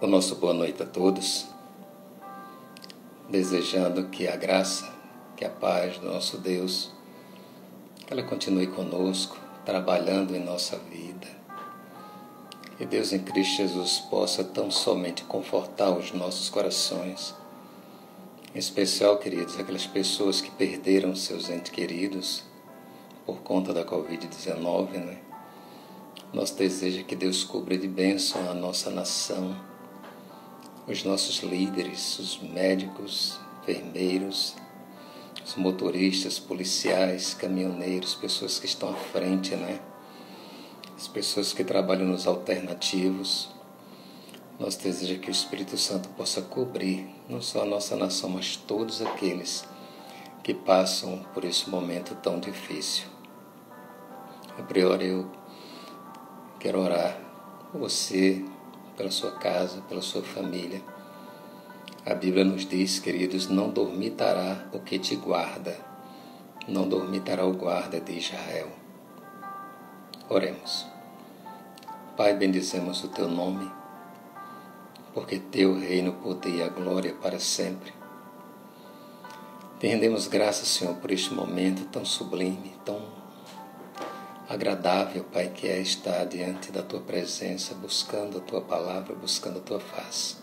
o nosso boa noite a todos, desejando que a graça, que a paz do nosso Deus, que ela continue conosco, trabalhando em nossa vida. Que Deus em Cristo Jesus possa tão somente confortar os nossos corações, em especial, queridos, aquelas pessoas que perderam seus entes queridos por conta da Covid-19, né? Nosso desejo é que Deus cubra de bênção a nossa nação, os nossos líderes, os médicos, enfermeiros, os motoristas, policiais, caminhoneiros, pessoas que estão à frente, né? As pessoas que trabalham nos alternativos. Nosso desejo é que o Espírito Santo possa cobrir não só a nossa nação, mas todos aqueles que passam por esse momento tão difícil. A priori eu quero orar por você, pela sua casa, pela sua família. A Bíblia nos diz, queridos, não dormitará o que te guarda, não dormitará o guarda de Israel. Oremos. Pai, bendizemos o teu nome, porque teu reino, o poder e a glória para sempre. Te rendemos graças, Senhor, por este momento tão sublime, tão agradável, Pai, que é estar diante da Tua presença, buscando a Tua palavra, buscando a Tua face.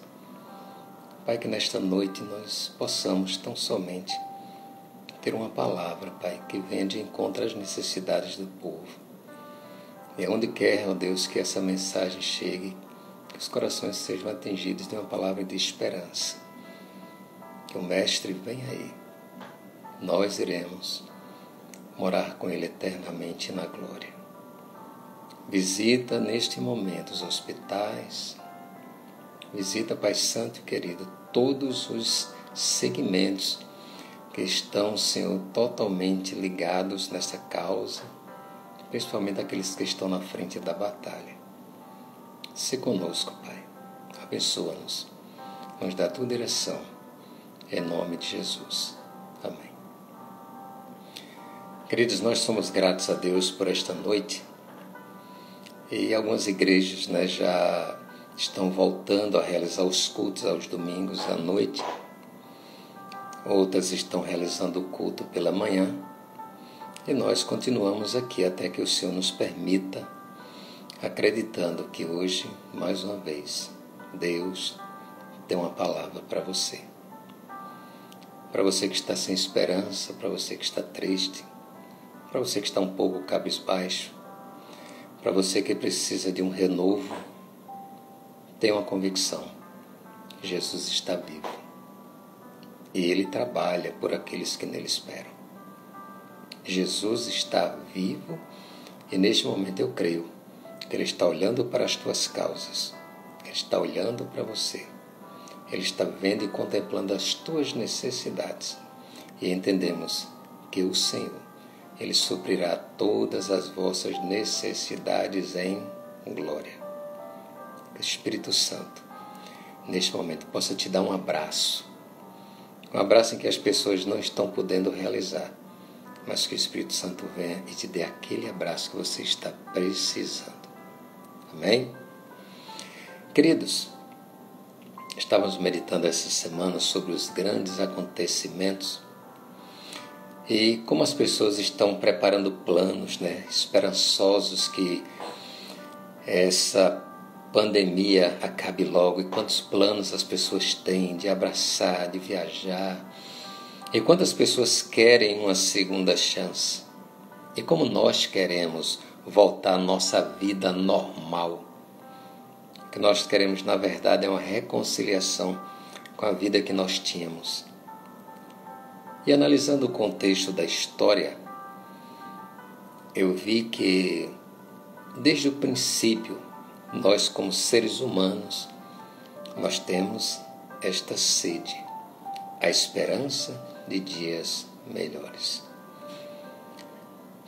Pai, que nesta noite nós possamos tão somente ter uma palavra, Pai, que venha de encontro às necessidades do povo. E onde quer, ó Deus, que essa mensagem chegue, que os corações sejam atingidos de uma palavra de esperança. Que o Mestre venha aí. Nós iremos morar com Ele eternamente na glória. Visita neste momento os hospitais, visita, Pai Santo e querido, todos os segmentos que estão, Senhor, totalmente ligados nessa causa, principalmente aqueles que estão na frente da batalha. Se conosco, Pai, abençoa-nos, nos dá a Tua direção, em nome de Jesus. Amém. Queridos, nós somos gratos a Deus por esta noite e algumas igrejas, né, já estão voltando a realizar os cultos aos domingos à noite. Outras estão realizando o culto pela manhã e nós continuamos aqui até que o Senhor nos permita, acreditando que hoje, mais uma vez, Deus tem uma palavra para você. Para você que está sem esperança, para você que está triste, para você que está um pouco cabisbaixo, para você que precisa de um renovo, tenha uma convicção: Jesus está vivo e Ele trabalha por aqueles que nele esperam. Jesus está vivo e neste momento eu creio que Ele está olhando para as tuas causas, Ele está olhando para você, Ele está vendo e contemplando as tuas necessidades e entendemos que o Senhor, Ele suprirá todas as vossas necessidades em glória. Que o Espírito Santo, neste momento, possa te dar um abraço em que as pessoas não estão podendo realizar, mas que o Espírito Santo venha e te dê aquele abraço que você está precisando. Amém? Queridos, estávamos meditando essa semana sobre os grandes acontecimentos e como as pessoas estão preparando planos, né, esperançosos que essa pandemia acabe logo, e quantos planos as pessoas têm de abraçar, de viajar, e quantas pessoas querem uma segunda chance, e como nós queremos voltar à nossa vida normal. O que nós queremos, na verdade, é uma reconciliação com a vida que nós tínhamos. E analisando o contexto da história, eu vi que, desde o princípio, nós como seres humanos, nós temos esta sede, a esperança de dias melhores.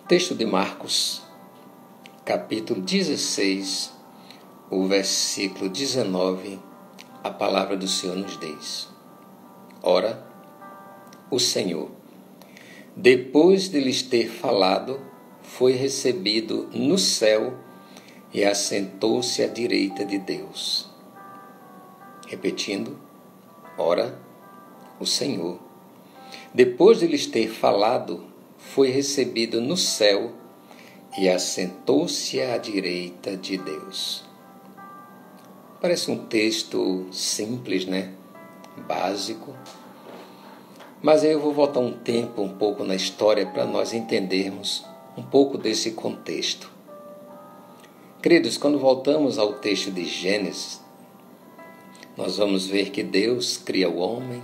Texto de Marcos, capítulo 16, o versículo 19, a palavra do Senhor nos diz: Ora, o Senhor, depois de lhes ter falado, foi recebido no céu e assentou-se à direita de Deus. Repetindo, ora, o Senhor, depois de lhes ter falado, foi recebido no céu e assentou-se à direita de Deus. Parece um texto simples, né? Básico. Mas aí eu vou voltar um pouco na história para nós entendermos um pouco desse contexto. Queridos, quando voltamos ao texto de Gênesis, nós vamos ver que Deus cria o homem,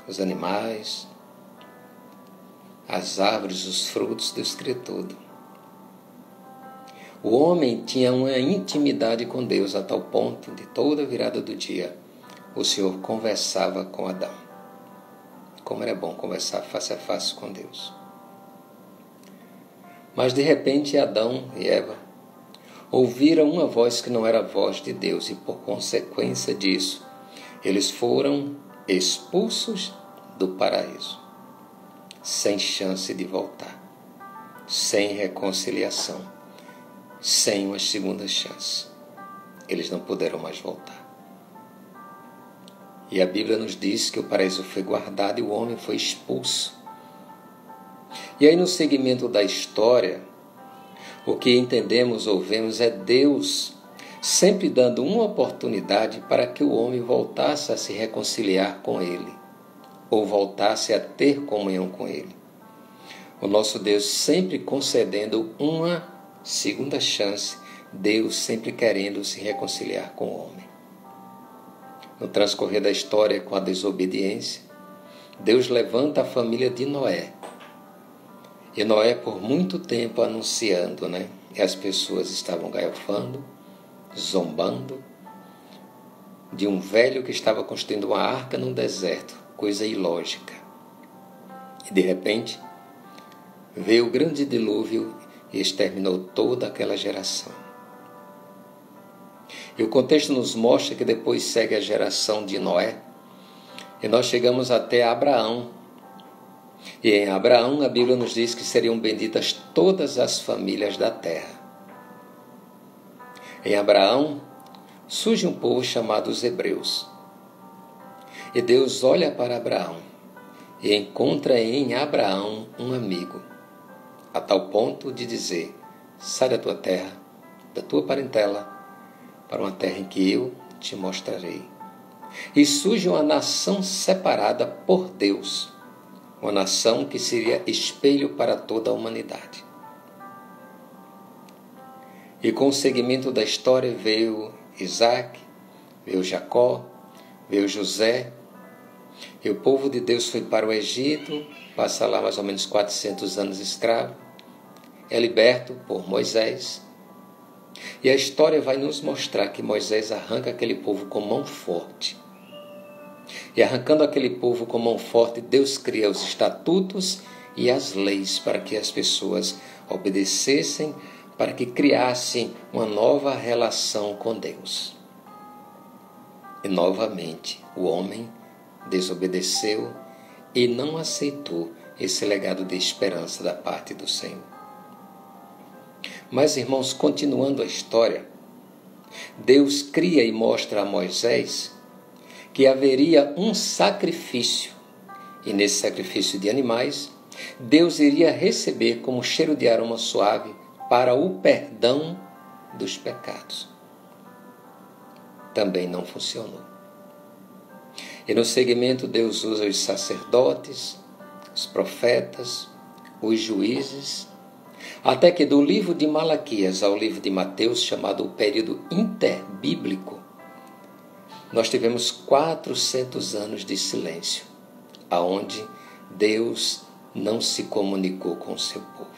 os animais, as árvores, os frutos, Deus cria tudo. O homem tinha uma intimidade com Deus a tal ponto de toda virada do dia o Senhor conversava com Adão. Como era bom conversar face a face com Deus. Mas de repente Adão e Eva ouviram uma voz que não era a voz de Deus e por consequência disso eles foram expulsos do paraíso, sem chance de voltar, sem reconciliação, sem uma segunda chance. Eles não puderam mais voltar. E a Bíblia nos diz que o paraíso foi guardado e o homem foi expulso. E aí no segmento da história, o que entendemos ou vemos é Deus sempre dando uma oportunidade para que o homem voltasse a se reconciliar com Ele, ou voltasse a ter comunhão com Ele. O nosso Deus sempre concedendo uma segunda chance, Deus sempre querendo se reconciliar com o homem. No transcorrer da história com a desobediência, Deus levanta a família de Noé. E Noé por muito tempo anunciando, E as pessoas estavam galhofando, zombando de um velho que estava construindo uma arca num deserto, coisa ilógica. E de repente, veio o grande dilúvio e exterminou toda aquela geração. E o contexto nos mostra que depois segue a geração de Noé, e nós chegamos até Abraão. E em Abraão a Bíblia nos diz que seriam benditas todas as famílias da terra. Em Abraão surge um povo chamado os Hebreus. E Deus olha para Abraão e encontra em Abraão um amigo, a tal ponto de dizer: sai da tua terra, da tua parentela, para uma terra em que eu te mostrarei. E surge uma nação separada por Deus, uma nação que seria espelho para toda a humanidade. E com o segmento da história veio Isaac, veio Jacó, veio José, e o povo de Deus foi para o Egito, passa lá mais ou menos 400 anos escravo, é liberto por Moisés. E a história vai nos mostrar que Moisés arranca aquele povo com mão forte. E arrancando aquele povo com mão forte, Deus cria os estatutos e as leis para que as pessoas obedecessem, para que criassem uma nova relação com Deus. E novamente o homem desobedeceu e não aceitou esse legado de esperança da parte do Senhor. Mas, irmãos, continuando a história, Deus cria e mostra a Moisés que haveria um sacrifício, e nesse sacrifício de animais, Deus iria receber como cheiro de aroma suave para o perdão dos pecados. Também não funcionou. E no segmento Deus usa os sacerdotes, os profetas, os juízes, até que do livro de Malaquias ao livro de Mateus, chamado o período interbíblico, nós tivemos 400 anos de silêncio, aonde Deus não se comunicou com o seu povo.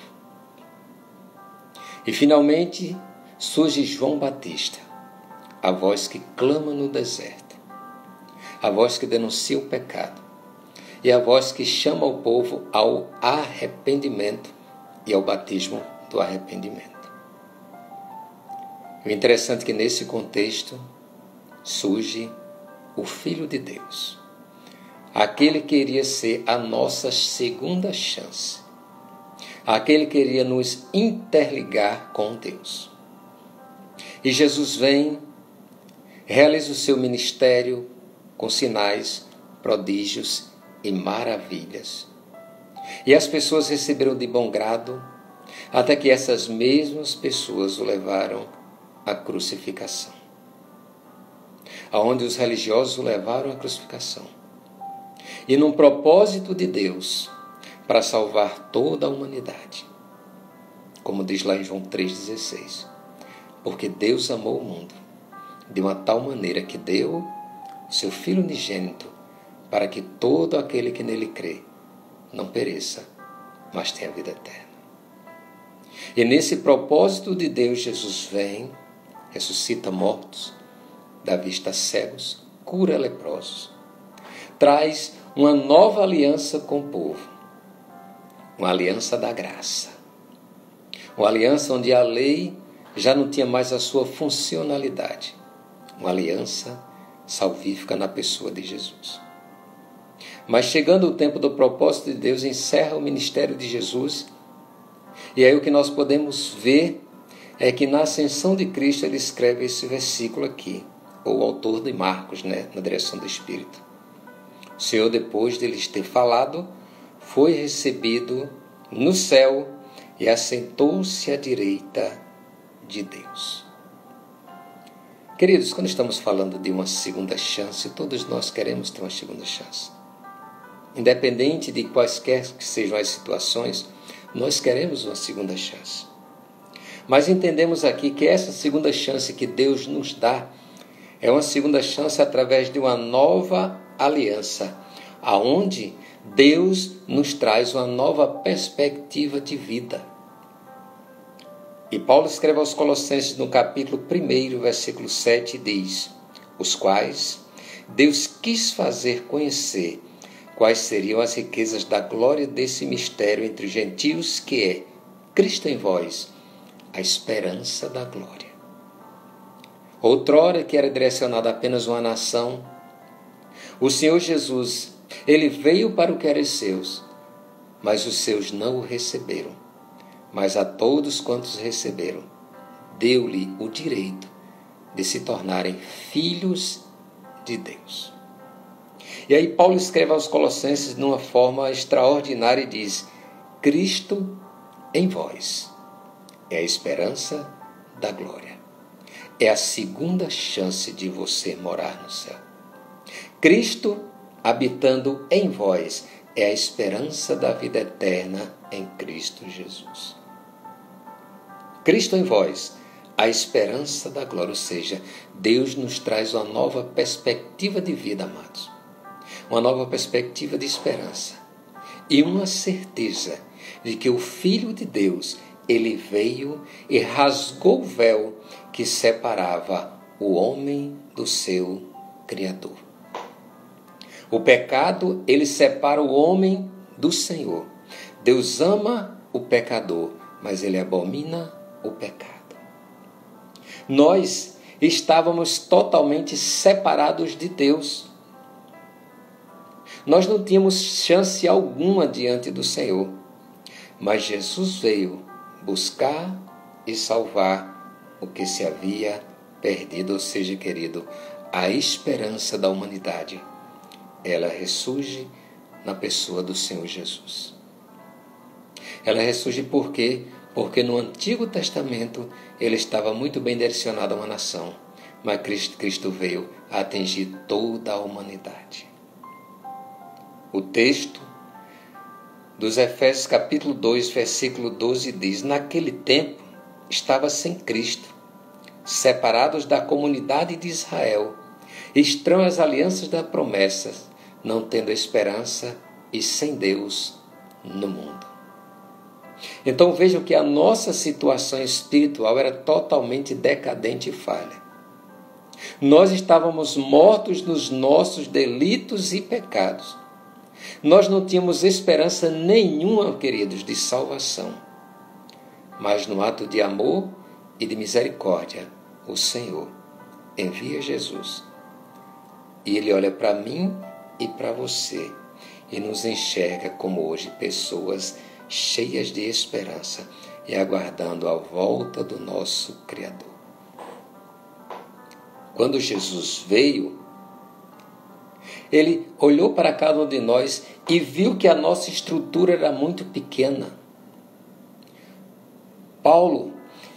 E finalmente surge João Batista, a voz que clama no deserto, a voz que denuncia o pecado e a voz que chama o povo ao arrependimento e ao batismo do arrependimento. O interessante é que nesse contexto surge o Filho de Deus, aquele que iria ser a nossa segunda chance, aquele que iria nos interligar com Deus. E Jesus vem, realiza o seu ministério com sinais, prodígios e maravilhas. E as pessoas receberam de bom grado, até que essas mesmas pessoas o levaram à crucificação. Aonde os religiosos o levaram à crucificação. E num propósito de Deus, para salvar toda a humanidade. Como diz lá em João 3,16. Porque Deus amou o mundo de uma tal maneira que deu o seu Filho unigênito, para que todo aquele que nele crê não pereça, mas tenha vida eterna. E nesse propósito de Deus, Jesus vem, ressuscita mortos, dá vista a cegos, cura leprosos, traz uma nova aliança com o povo, uma aliança da graça, uma aliança onde a lei já não tinha mais a sua funcionalidade, uma aliança salvífica na pessoa de Jesus. Mas chegando o tempo do propósito de Deus, encerra o ministério de Jesus, e aí o que nós podemos ver é que na ascensão de Cristo ele escreve esse versículo aqui, ou o autor de Marcos, na direção do Espírito. O Senhor, depois de lhes ter falado, foi recebido no céu e assentou-se à direita de Deus. Queridos, quando estamos falando de uma segunda chance, todos nós queremos ter uma segunda chance. Independente de quaisquer que sejam as situações, nós queremos uma segunda chance. Mas entendemos aqui que essa segunda chance que Deus nos dá é uma segunda chance através de uma nova aliança, aonde Deus nos traz uma nova perspectiva de vida. E Paulo escreve aos Colossenses no capítulo 1, versículo 7, diz: os quais Deus quis fazer conhecer quais seriam as riquezas da glória desse mistério entre os gentios, que é Cristo em vós, a esperança da glória. Outrora, que era direcionada a apenas uma nação, o Senhor Jesus, ele veio para o que era seus, mas os seus não o receberam. Mas a todos quantos receberam, deu-lhe o direito de se tornarem filhos de Deus. E aí Paulo escreve aos Colossenses de uma forma extraordinária e diz: Cristo em vós é a esperança da glória. É a segunda chance de você morar no céu. Cristo habitando em vós é a esperança da vida eterna em Cristo Jesus. Cristo em vós, a esperança da glória, ou seja, Deus nos traz uma nova perspectiva de vida, amados. Uma nova perspectiva de esperança. E uma certeza de que o Filho de Deus, ele veio e rasgou o véu que separava o homem do seu Criador. O pecado, ele separa o homem do Senhor. Deus ama o pecador, mas ele abomina o pecado. Nós estávamos totalmente separados de Deus. Nós não tínhamos chance alguma diante do Senhor. Mas Jesus veio buscar e salvar o que se havia perdido, ou seja, querido, a esperança da humanidade. Ela ressurge na pessoa do Senhor Jesus. Ela ressurge por quê? Porque no Antigo Testamento ele estava muito bem direcionado a uma nação, mas Cristo veio a atingir toda a humanidade. O texto dos Efésios capítulo 2, versículo 12 diz: naquele tempo estava sem Cristo, separados da comunidade de Israel, estranhos às alianças das promessas, não tendo esperança e sem Deus no mundo. Então vejam que a nossa situação espiritual era totalmente decadente e falha. Nós estávamos mortos nos nossos delitos e pecados. Nós não tínhamos esperança nenhuma, queridos, de salvação. Mas no ato de amor e de misericórdia, o Senhor envia Jesus. E Ele olha para mim e para você e nos enxerga como hoje pessoas cheias de esperança e aguardando a volta do nosso Criador. Quando Jesus veio, ele olhou para cada um de nós e viu que a nossa estrutura era muito pequena. Paulo,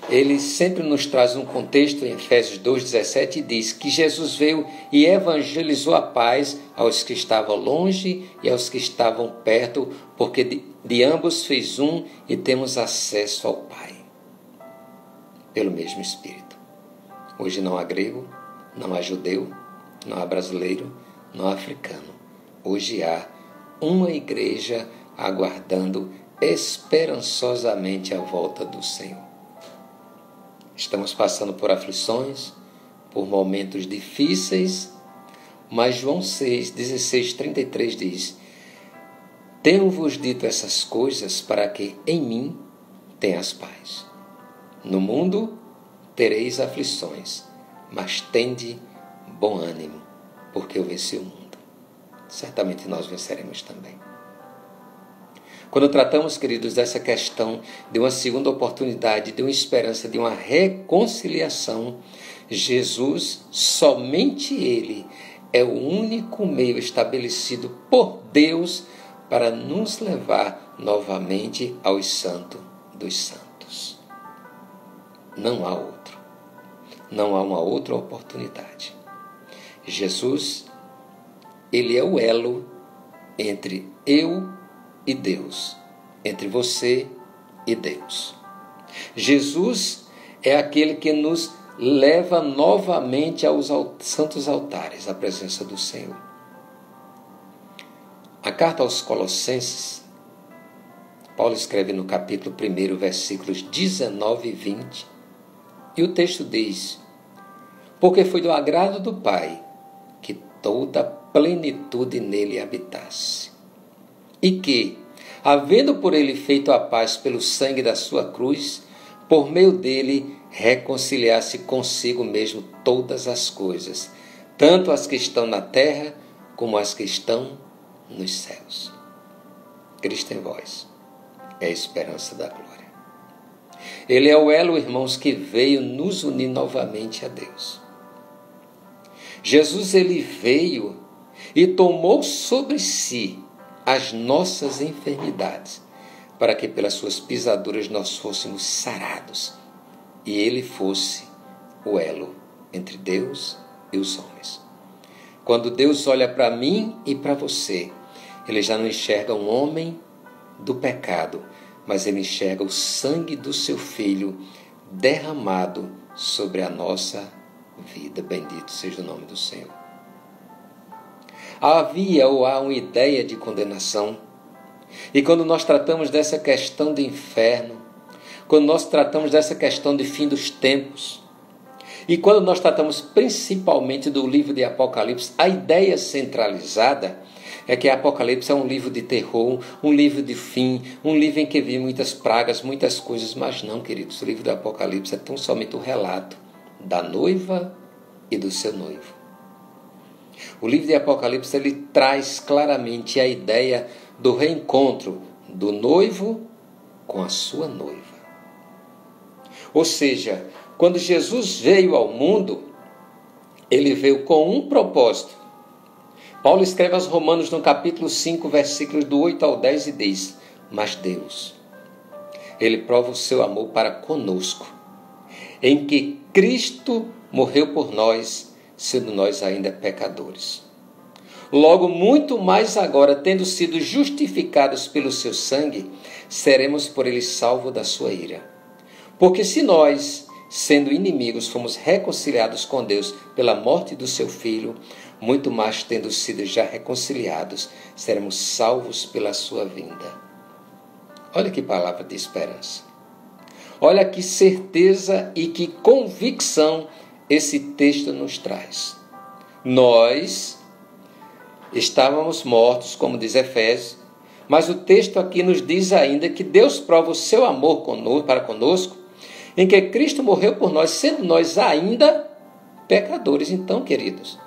ele sempre nos traz um contexto em Efésios 2,17 e diz que Jesus veio e evangelizou a paz aos que estavam longe e aos que estavam perto, porque de ambos fez um e temos acesso ao Pai, pelo mesmo Espírito. Hoje não há grego, não há judeu, não há brasileiro, não há africano. Hoje há uma igreja aguardando esperançosamente a volta do Senhor. Estamos passando por aflições, por momentos difíceis, mas João 16:33 diz: tenho-vos dito essas coisas para que em mim tenhas paz. No mundo tereis aflições, mas tende bom ânimo, porque eu venci o mundo. Certamente nós venceremos também. Quando tratamos, queridos, dessa questão de uma segunda oportunidade, de uma esperança, de uma reconciliação, Jesus, somente Ele, é o único meio estabelecido por Deus para nos levar novamente aos santos dos santos. Não há outro. Não há uma outra oportunidade. Jesus, Ele é o elo entre eu e Deus, entre você e Deus. Jesus é aquele que nos leva novamente aos santos altares, à presença do Senhor. A carta aos Colossenses, Paulo escreve no capítulo 1, versículos 19 e 20, e o texto diz: porque foi do agrado do Pai que toda a plenitude nele habitasse, e que, havendo por ele feito a paz pelo sangue da sua cruz, por meio dele reconciliasse consigo mesmo todas as coisas, tanto as que estão na terra como as que estão nos céus. Cristo em vós é a esperança da glória. Ele é o elo, irmãos, que veio nos unir novamente a Deus. Jesus, ele veio e tomou sobre si as nossas enfermidades, para que pelas suas pisaduras nós fôssemos sarados e ele fosse o elo entre Deus e os homens. Quando Deus olha para mim e para você, ele já não enxerga um homem do pecado, mas ele enxerga o sangue do seu Filho derramado sobre a nossa vida. Bendito seja o nome do Senhor. Havia ou há uma ideia de condenação. E quando nós tratamos dessa questão de inferno, quando nós tratamos dessa questão de fim dos tempos, e quando nós tratamos principalmente do livro de Apocalipse, a ideia centralizada é que Apocalipse é um livro de terror, um livro de fim, um livro em que vi muitas pragas, muitas coisas, mas não, queridos, o livro do Apocalipse é tão somente o relato da noiva e do seu noivo. O livro de Apocalipse, ele traz claramente a ideia do reencontro do noivo com a sua noiva. Ou seja, quando Jesus veio ao mundo, ele veio com um propósito. Paulo escreve aos Romanos no capítulo 5, versículos do 8 ao 10 e diz: mas Deus, ele prova o seu amor para conosco, em que Cristo morreu por nós, sendo nós ainda pecadores. Logo, muito mais agora, tendo sido justificados pelo seu sangue, seremos por ele salvos da sua ira. Porque se nós, sendo inimigos, fomos reconciliados com Deus pela morte do seu Filho, muito mais tendo sido já reconciliados, seremos salvos pela sua vinda. Olha que palavra de esperança. Olha que certeza e que convicção esse texto nos traz. Nós estávamos mortos, como diz Efésios, mas o texto aqui nos diz ainda que Deus prova o seu amor para conosco, em que Cristo morreu por nós, sendo nós ainda pecadores. Então, queridos,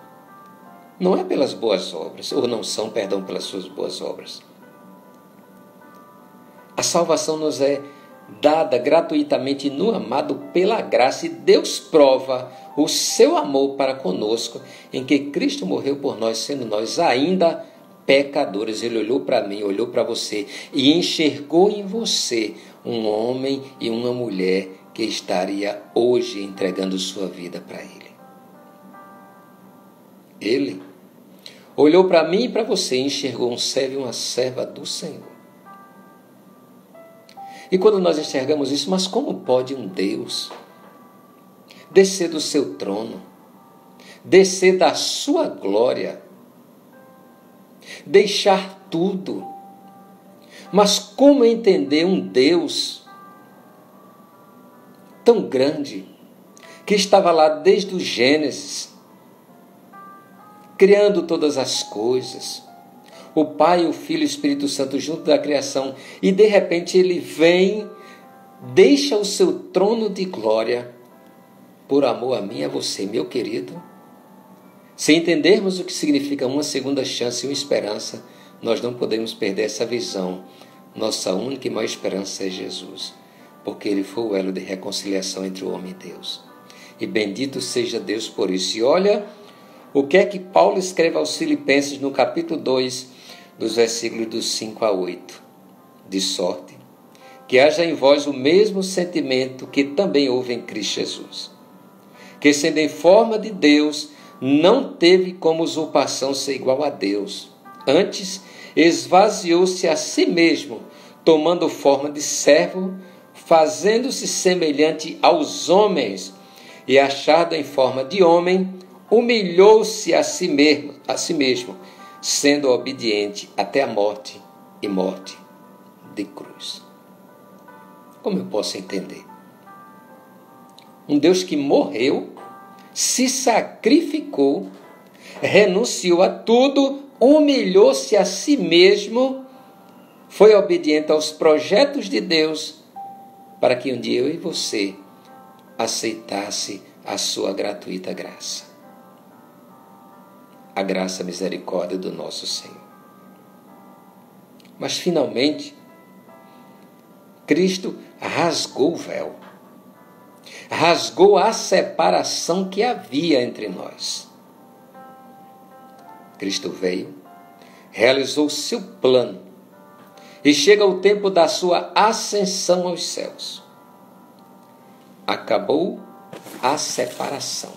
não é pelas boas obras, ou não são, perdão, pelas suas boas obras. A salvação nos é dada gratuitamente no amado pela graça, e Deus prova o seu amor para conosco, em que Cristo morreu por nós, sendo nós ainda pecadores. Ele olhou para mim, olhou para você e enxergou em você um homem e uma mulher que estaria hoje entregando sua vida para Ele. Ele olhou para mim e para você e enxergou um servo e uma serva do Senhor. E quando nós enxergamos isso, mas como pode um Deus descer do seu trono, descer da sua glória, deixar tudo? Mas como entender um Deus tão grande, que estava lá desde o Gênesis, criando todas as coisas, o Pai, o Filho e o Espírito Santo junto da criação, e de repente ele vem, deixa o seu trono de glória, por amor a mim e a você, meu querido. Se entendermos o que significa uma segunda chance e uma esperança, nós não podemos perder essa visão. Nossa única e maior esperança é Jesus, porque Ele foi o elo de reconciliação entre o homem e Deus. E bendito seja Deus por isso. E olha o que é que Paulo escreve aos Filipenses no capítulo 2, dos versículos dos 5 a 8. De sorte que haja em vós o mesmo sentimento que também houve em Cristo Jesus, que sendo em forma de Deus, não teve como usurpação ser igual a Deus. Antes, esvaziou-se a si mesmo, tomando forma de servo, fazendo-se semelhante aos homens, e achado em forma de homem, humilhou-se a si mesmo, sendo obediente até a morte, e morte de cruz. Como eu posso entender? Um Deus que morreu, se sacrificou, renunciou a tudo, humilhou-se a si mesmo, foi obediente aos projetos de Deus, para que um dia eu e você aceitasse a sua gratuita graça. A graça e a misericórdia do nosso Senhor. Mas finalmente, Cristo rasgou o véu. Rasgou a separação que havia entre nós. Cristo veio, realizou o seu plano, e chega o tempo da sua ascensão aos céus. Acabou a separação.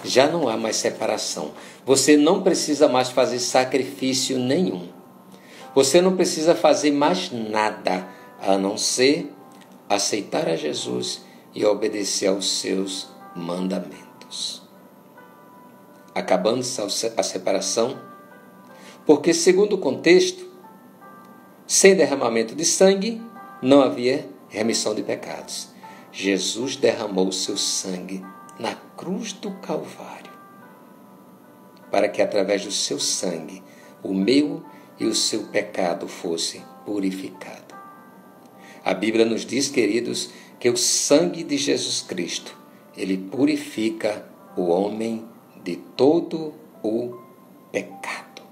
Já não há mais separação. Você não precisa mais fazer sacrifício nenhum. Você não precisa fazer mais nada, a não ser aceitar a Jesus e obedecer aos seus mandamentos. Acabando-se a separação, porque, segundo o contexto, sem derramamento de sangue, não havia remissão de pecados. Jesus derramou o seu sangue na cruz do Calvário, para que através do seu sangue, o meu e o seu pecado fosse purificado. A Bíblia nos diz, queridos, que o sangue de Jesus Cristo, ele purifica o homem de todo o pecado.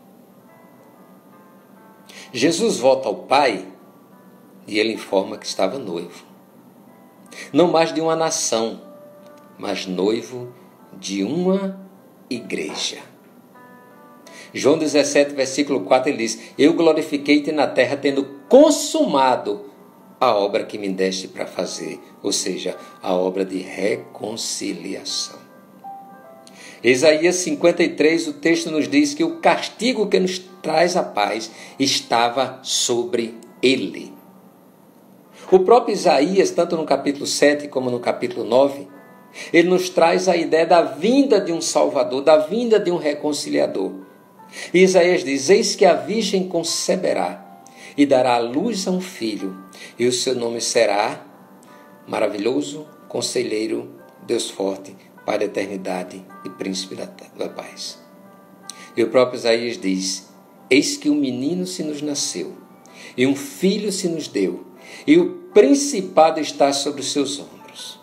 Jesus volta ao Pai e ele informa que estava noivo. Não mais de uma nação, mas noivo de uma igreja. João 17, versículo 4, ele diz: eu glorifiquei-te na terra, tendo consumado a obra que me deste para fazer, ou seja, a obra de reconciliação. Isaías 53, o texto nos diz que o castigo que nos traz a paz estava sobre ele. O próprio Isaías, tanto no capítulo 7 como no capítulo 9, ele nos traz a ideia da vinda de um Salvador, da vinda de um reconciliador. E Isaías diz: eis que a virgem conceberá e dará à luz a um filho, e o seu nome será Maravilhoso, Conselheiro, Deus Forte, Pai da Eternidade e Príncipe da Paz. E o próprio Isaías diz: eis que um menino se nos nasceu, e um filho se nos deu, e o principado está sobre os seus ombros.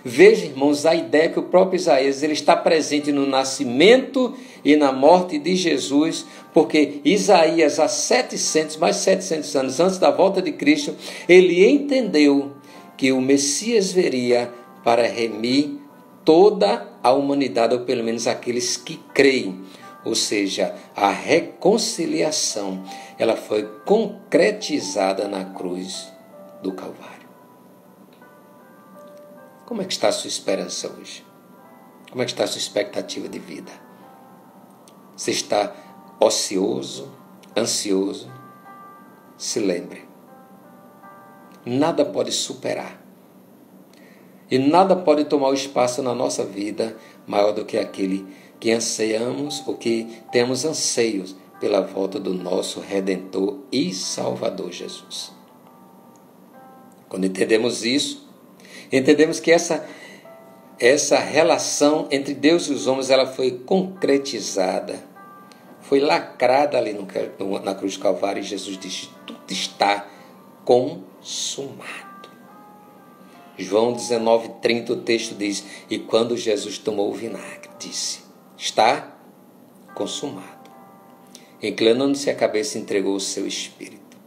Veja, irmãos, a ideia que o próprio Isaías ele está presente no nascimento e na morte de Jesus, porque Isaías, há 700 anos antes da volta de Cristo, ele entendeu que o Messias viria para remir toda a humanidade, ou pelo menos aqueles que creem. Ou seja, a reconciliação, ela foi concretizada na cruz do Calvário. Como é que está a sua esperança hoje? Como é que está a sua expectativa de vida? Você está ocioso, ansioso? Se lembre, nada pode superar. E nada pode tomar o espaço na nossa vida maior do que aquele que anseiamos ou que temos anseios pela volta do nosso Redentor e Salvador Jesus. Quando entendemos isso, entendemos que essa relação entre Deus e os homens ela foi concretizada, foi lacrada ali na cruz do Calvário, e Jesus disse: tudo está consumado. João 19:30, o texto diz: e quando Jesus tomou o vinagre, disse: está consumado. Inclinando-se a cabeça, entregou o seu espírito.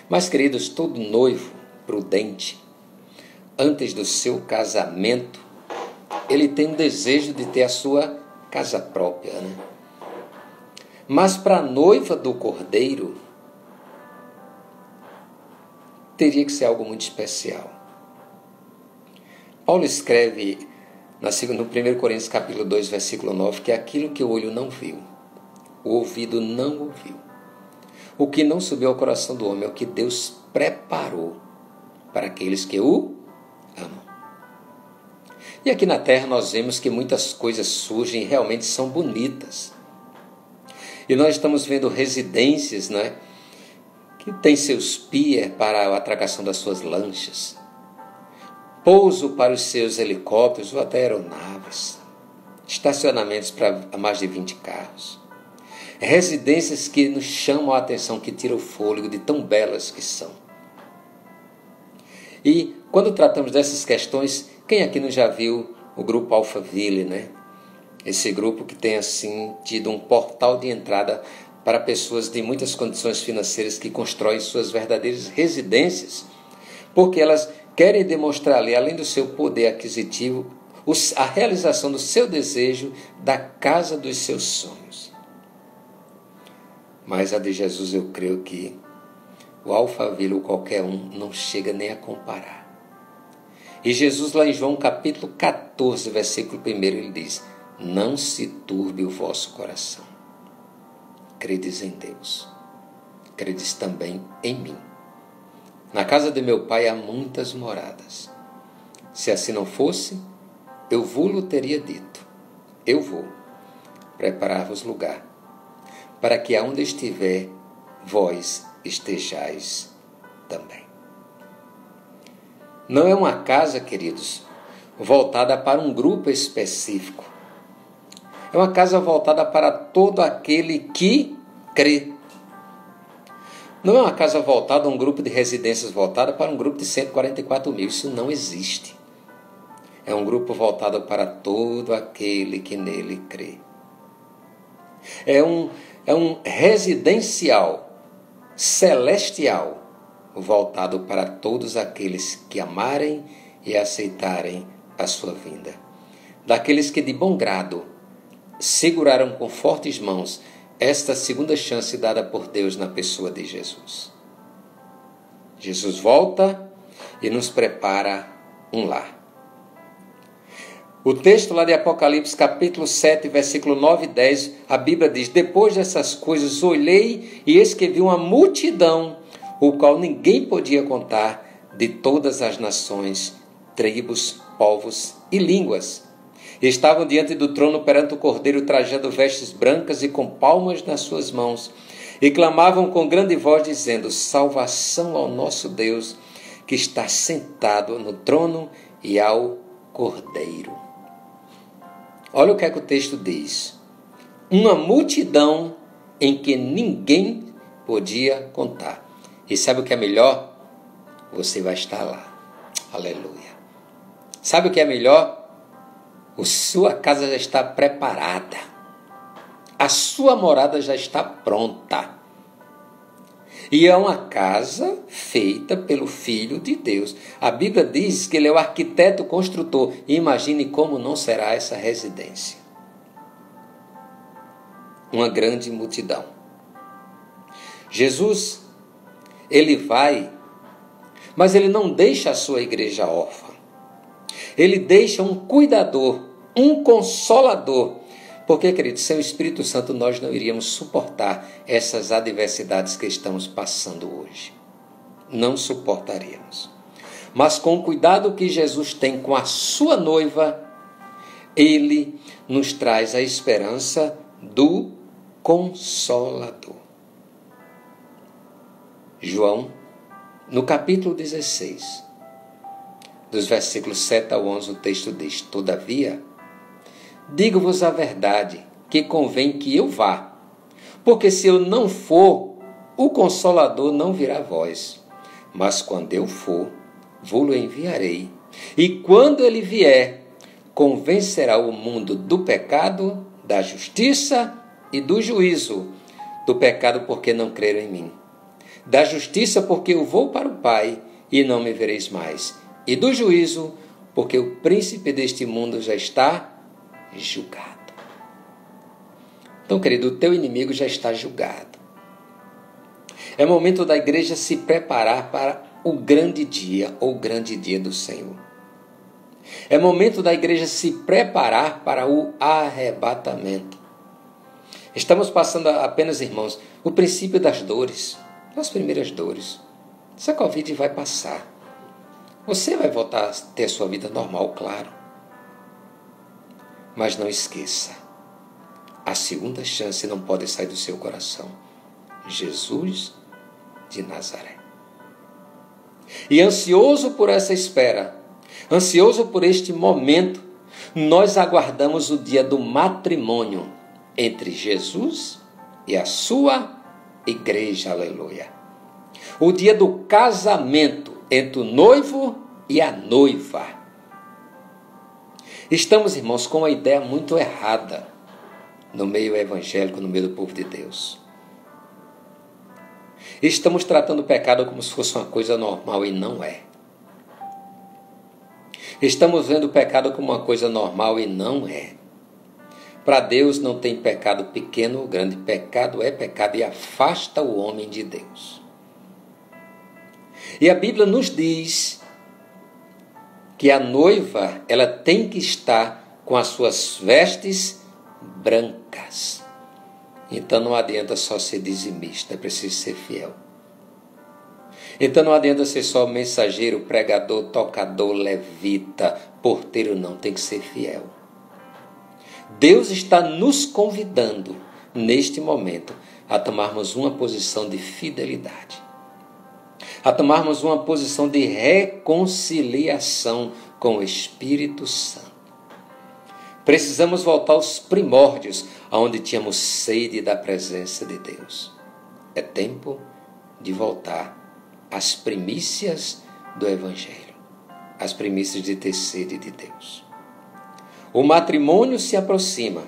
Mas, queridos, todo noivo prudente, antes do seu casamento, ele tem um desejo de ter a sua casa própria, né? Mas para a noiva do Cordeiro, teria que ser algo muito especial. Paulo escreve no 1 Coríntios capítulo 2, versículo 9, que é aquilo que o olho não viu, o ouvido não ouviu, o que não subiu ao coração do homem, é o que Deus preparou para aqueles que o amam. E aqui na terra nós vemos que muitas coisas surgem e realmente são bonitas. E nós estamos vendo residências, né, que têm seus pier para a atracação das suas lanchas, pouso para os seus helicópteros ou até aeronaves, estacionamentos para mais de 20 carros, residências que nos chamam a atenção, que tiram o fôlego de tão belas que são. E quando tratamos dessas questões, quem aqui não já viu o grupo Alphaville, né? Esse grupo que tem assim tido um portal de entrada para pessoas de muitas condições financeiras que constroem suas verdadeiras residências, porque elas querem demonstrar ali, além do seu poder aquisitivo, a realização do seu desejo da casa dos seus sonhos. Mas a de Jesus, eu creio que o Alphaville ou qualquer um não chega nem a comparar. E Jesus, lá em João capítulo 14, versículo 1, ele diz: não se turbe o vosso coração. Credes em Deus, credes também em mim. Na casa de meu pai há muitas moradas. Se assim não fosse, eu vou-lo teria dito: eu vou preparar-vos lugar, para que aonde estiver, vós estejais também. Não é uma casa, queridos, voltada para um grupo específico. É uma casa voltada para todo aquele que crê. Não é uma casa voltada a um grupo de residências voltada para um grupo de 144 mil. Isso não existe. É um grupo voltado para todo aquele que nele crê. É um residencial celestial voltado para todos aqueles que amarem e aceitarem a sua vinda. Daqueles que de bom grado seguraram com fortes mãos esta segunda chance dada por Deus na pessoa de Jesus. Jesus volta e nos prepara um lar. O texto lá de Apocalipse, capítulo 7, versículo 9 e 10, a Bíblia diz: depois dessas coisas olhei e eis que vi uma multidão, o qual ninguém podia contar, de todas as nações, tribos, povos e línguas. Estavam diante do trono perante o Cordeiro, trajando vestes brancas e com palmas nas suas mãos, e clamavam com grande voz, dizendo: salvação ao nosso Deus, que está sentado no trono, e ao Cordeiro. Olha o que é que o texto diz: uma multidão em que ninguém podia contar. E sabe o que é melhor? Você vai estar lá. Aleluia. Sabe o que é melhor? A sua casa já está preparada. A sua morada já está pronta. E é uma casa feita pelo Filho de Deus. A Bíblia diz que ele é o arquiteto construtor. Imagine como não será essa residência. Uma grande multidão. Jesus, ele vai, mas ele não deixa a sua igreja órfã. Ele deixa um cuidador, um consolador. Porque, querido, sem o Espírito Santo nós não iríamos suportar essas adversidades que estamos passando hoje. Não suportaríamos. Mas com o cuidado que Jesus tem com a sua noiva, ele nos traz a esperança do Consolador. João, no capítulo 16, dos versículos 7 ao 11, o texto diz: Todavia, digo-vos a verdade, que convém que eu vá, porque se eu não for, o Consolador não virá a vós. Mas quando eu for, vou-lo enviarei. E quando ele vier, convencerá o mundo do pecado, da justiça e do juízo. Do pecado, porque não creram em mim. Da justiça, porque eu vou para o Pai e não me vereis mais. E do juízo, porque o príncipe deste mundo já está julgado. Então, querido, o teu inimigo já está julgado. É momento da igreja se preparar para o grande dia, ou grande dia do Senhor. É momento da igreja se preparar para o arrebatamento. Estamos passando apenas, irmãos, o princípio das dores, as primeiras dores. Essa Covid vai passar. Você vai voltar a ter a sua vida normal, claro. Mas não esqueça, a segunda chance não pode sair do seu coração. Jesus de Nazaré. E ansioso por essa espera, ansioso por este momento, nós aguardamos o dia do matrimônio entre Jesus e a sua igreja, aleluia. O dia do casamento entre o noivo e a noiva. Estamos, irmãos, com uma ideia muito errada no meio evangélico, no meio do povo de Deus. Estamos tratando o pecado como se fosse uma coisa normal e não é. Estamos vendo o pecado como uma coisa normal e não é. Para Deus não tem pecado pequeno ou grande. Pecado é pecado e afasta o homem de Deus. E a Bíblia nos diz que a noiva, ela tem que estar com as suas vestes brancas. Então não adianta só ser dizimista, é preciso ser fiel. Então não adianta ser só mensageiro, pregador, tocador, levita, porteiro, não, tem que ser fiel. Deus está nos convidando, neste momento, a tomarmos uma posição de fidelidade. A tomarmos uma posição de reconciliação com o Espírito Santo. Precisamos voltar aos primórdios, onde tínhamos sede da presença de Deus. É tempo de voltar às primícias do Evangelho, às primícias de ter sede de Deus. O matrimônio se aproxima.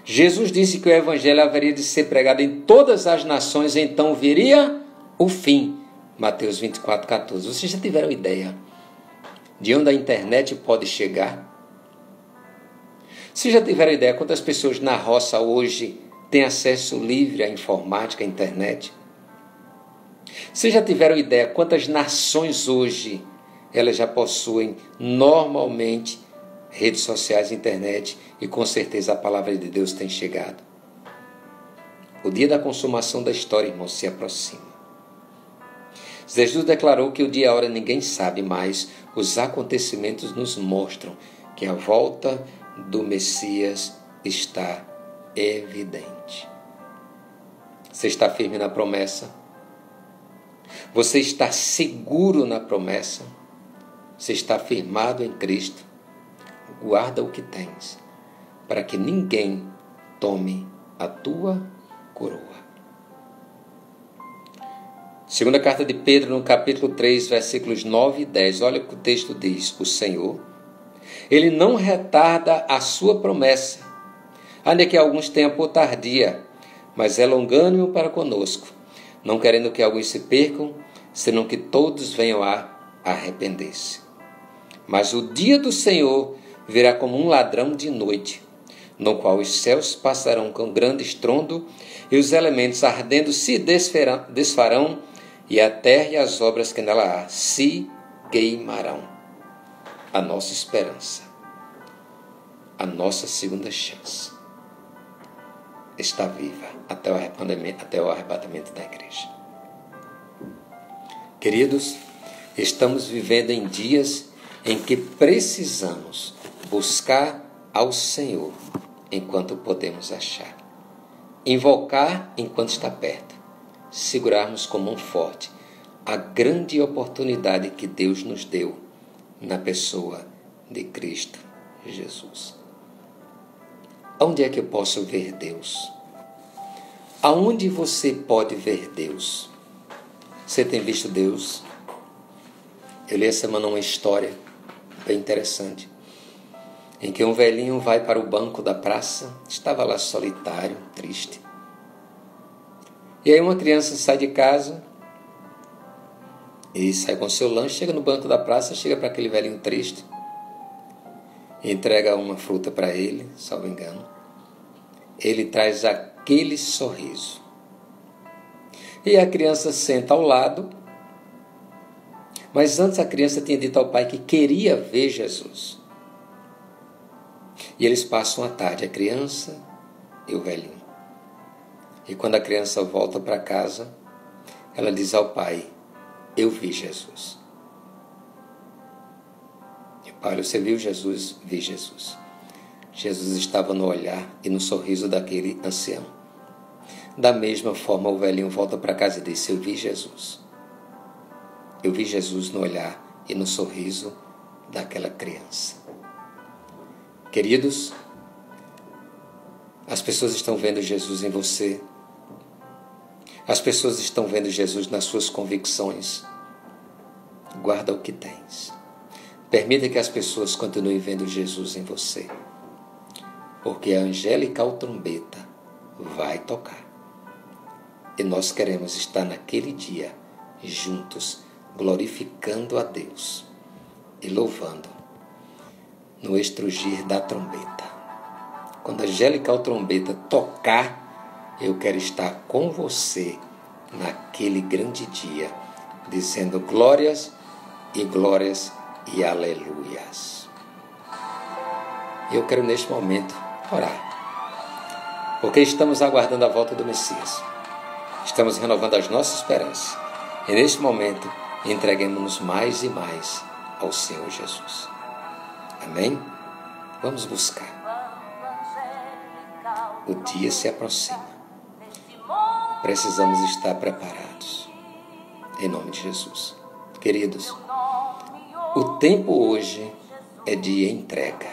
Jesus disse que o Evangelho haveria de ser pregado em todas as nações, então viria o fim. Mateus 24:14. Vocês já tiveram ideia de onde a internet pode chegar? Vocês já tiveram ideia quantas pessoas na roça hoje têm acesso livre à informática, à internet? Vocês já tiveram ideia quantas nações hoje elas já possuem normalmente redes sociais, internet, e com certeza a palavra de Deus tem chegado? O dia da consumação da história, irmão, se aproxima. Jesus declarou que o dia e a hora ninguém sabe, mas os acontecimentos nos mostram que a volta do Messias está evidente. Você está firme na promessa? Você está seguro na promessa? Você está firmado em Cristo? Guarda o que tens, para que ninguém tome a tua coroa. Segunda carta de Pedro, no capítulo 3, versículos 9 e 10. Olha o que o texto diz. O Senhor, Ele não retarda a sua promessa, ainda que alguns tenham por tardia, mas é longânimo para conosco, não querendo que alguns se percam, senão que todos venham a arrepender-se. Mas o dia do Senhor virá como um ladrão de noite, no qual os céus passarão com grande estrondo, e os elementos ardendo se desfarão, e a terra e as obras que nela há se queimarão. A nossa esperança, a nossa segunda chance, está viva até o arrebatamento da igreja. Queridos, estamos vivendo em dias em que precisamos buscar ao Senhor enquanto podemos achar, invocar enquanto está perto, segurarmos com mão forte a grande oportunidade que Deus nos deu na pessoa de Cristo Jesus. Onde é que eu posso ver Deus? Aonde você pode ver Deus? Você tem visto Deus? Eu li essa semana uma história bem interessante, em que um velhinho vai para o banco da praça, estava lá solitário, triste. E aí uma criança sai de casa e sai com seu lanche, chega no banco da praça, chega para aquele velhinho triste, entrega uma fruta para ele, salvo engano. Ele traz aquele sorriso. E a criança senta ao lado, mas antes a criança tinha dito ao pai que queria ver Jesus. E eles passam a tarde, a criança e o velhinho. E quando a criança volta para casa, ela diz ao pai: eu vi Jesus. E o pai: você viu Jesus? Vi Jesus. Jesus estava no olhar e no sorriso daquele ancião. Da mesma forma, o velhinho volta para casa e diz: eu vi Jesus. Eu vi Jesus no olhar e no sorriso daquela criança. Queridos, as pessoas estão vendo Jesus em você. As pessoas estão vendo Jesus nas suas convicções. Guarda o que tens. Permita que as pessoas continuem vendo Jesus em você. Porque a angelical trombeta vai tocar. E nós queremos estar naquele dia juntos, glorificando a Deus e louvando no estrugir da trombeta. Quando a angelical trombeta tocar, eu quero estar com você naquele grande dia, dizendo glórias e aleluias. Eu quero neste momento orar, porque estamos aguardando a volta do Messias. Estamos renovando as nossas esperanças. E neste momento, entreguemos-nos mais e mais ao Senhor Jesus. Amém? Vamos buscar. O dia se aproxima. Precisamos estar preparados. Em nome de Jesus. Queridos, o tempo hoje é de entrega.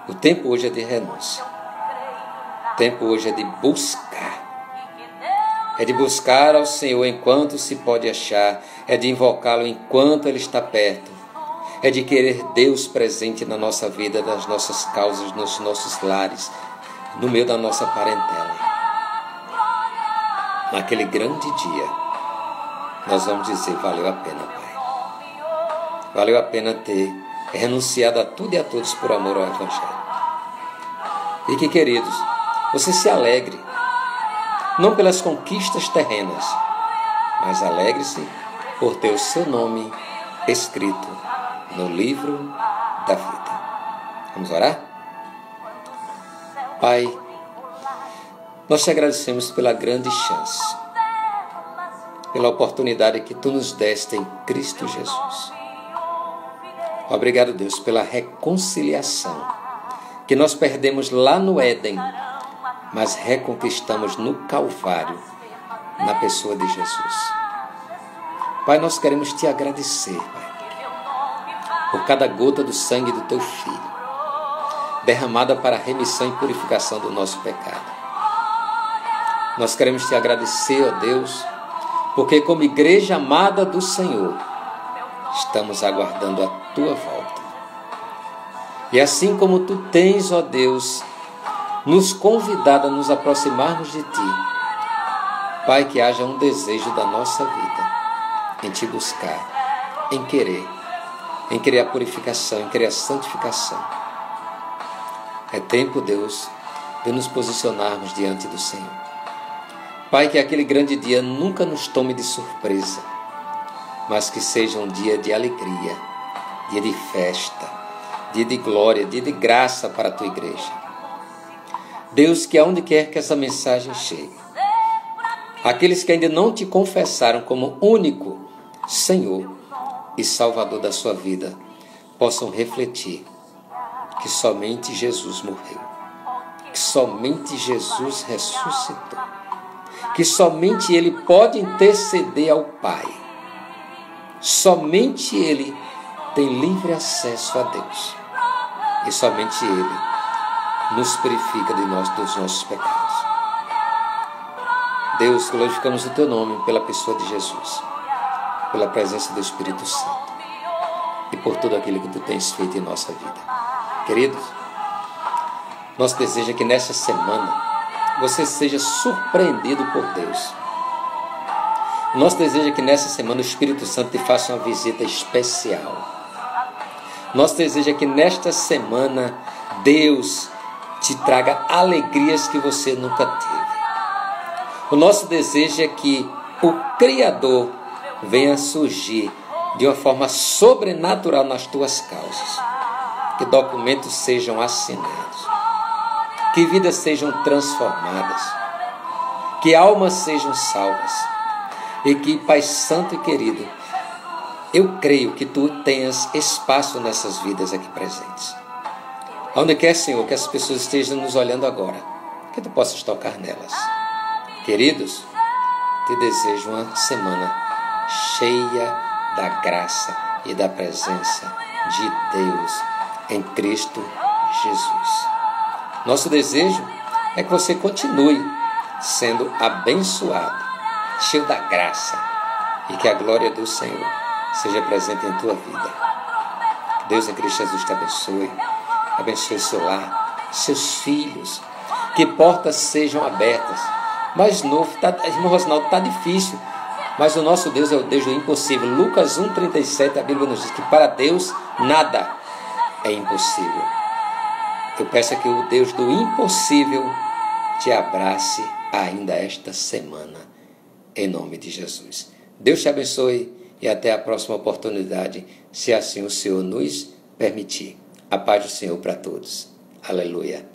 O tempo hoje é de renúncia. O tempo hoje é de buscar. É de buscar ao Senhor enquanto se pode achar. É de invocá-lo enquanto Ele está perto. É de querer Deus presente na nossa vida, nas nossas causas, nos nossos lares, no meio da nossa parentela. Naquele grande dia, nós vamos dizer: valeu a pena, Pai. Valeu a pena ter renunciado a tudo e a todos por amor ao Evangelho. E que, queridos, você se alegre, não pelas conquistas terrenas, mas alegre-se por ter o seu nome escrito no livro da vida. Vamos orar? Pai, nós te agradecemos pela grande chance, pela oportunidade que Tu nos deste em Cristo Jesus. Obrigado, Deus, pela reconciliação que nós perdemos lá no Éden, mas reconquistamos no Calvário, na pessoa de Jesus. Pai, nós queremos Te agradecer, Pai, por cada gota do sangue do Teu Filho, derramada para a remissão e purificação do nosso pecado. Nós queremos Te agradecer, ó Deus, porque como igreja amada do Senhor, estamos aguardando a tua volta. E assim como tu tens, ó Deus, nos convidado a nos aproximarmos de ti, Pai, que haja um desejo da nossa vida em te buscar, em querer a purificação, em querer a santificação. É tempo, Deus, de nos posicionarmos diante do Senhor. Pai, que aquele grande dia nunca nos tome de surpresa, mas que seja um dia de alegria, dia de festa, dia de glória, dia de graça para a tua igreja. Deus, que aonde quer que essa mensagem chegue, aqueles que ainda não te confessaram como único Senhor e Salvador da sua vida, possam refletir que somente Jesus morreu, que somente Jesus ressuscitou, que somente Ele pode interceder ao Pai, somente Ele tem livre acesso a Deus e somente Ele nos purifica dos nossos pecados. Deus, glorificamos o Teu nome pela pessoa de Jesus, pela presença do Espírito Santo e por tudo aquilo que Tu tens feito em nossa vida. Queridos, nosso desejo é que nessa semana você seja surpreendido por Deus. Nosso desejo é que nessa semana o Espírito Santo te faça uma visita especial. Nosso desejo é que nesta semana Deus te traga alegrias que você nunca teve. O nosso desejo é que o Criador venha surgir de uma forma sobrenatural nas tuas causas. Que documentos sejam assinados. Que vidas sejam transformadas. Que almas sejam salvas. E que, Pai Santo e querido, eu creio que Tu tenhas espaço nessas vidas aqui presentes. Onde quer, Senhor, que as pessoas estejam nos olhando agora, que Tu possas tocar nelas. Queridos, te desejo uma semana cheia da graça e da presença de Deus em Cristo Jesus. Nosso desejo é que você continue sendo abençoado, cheio da graça, e que a glória do Senhor seja presente em tua vida. Que Deus em Cristo Jesus te abençoe, abençoe seu lar, seus filhos, que portas sejam abertas. Mais novo, irmão Rosinaldo, está difícil, mas o nosso Deus é o Deus do impossível. Lucas 1,37, a Bíblia nos diz que para Deus nada é impossível. Eu peço que o Deus do impossível te abrace ainda esta semana, em nome de Jesus. Deus te abençoe e até a próxima oportunidade, se assim o Senhor nos permitir. A paz do Senhor para todos. Aleluia.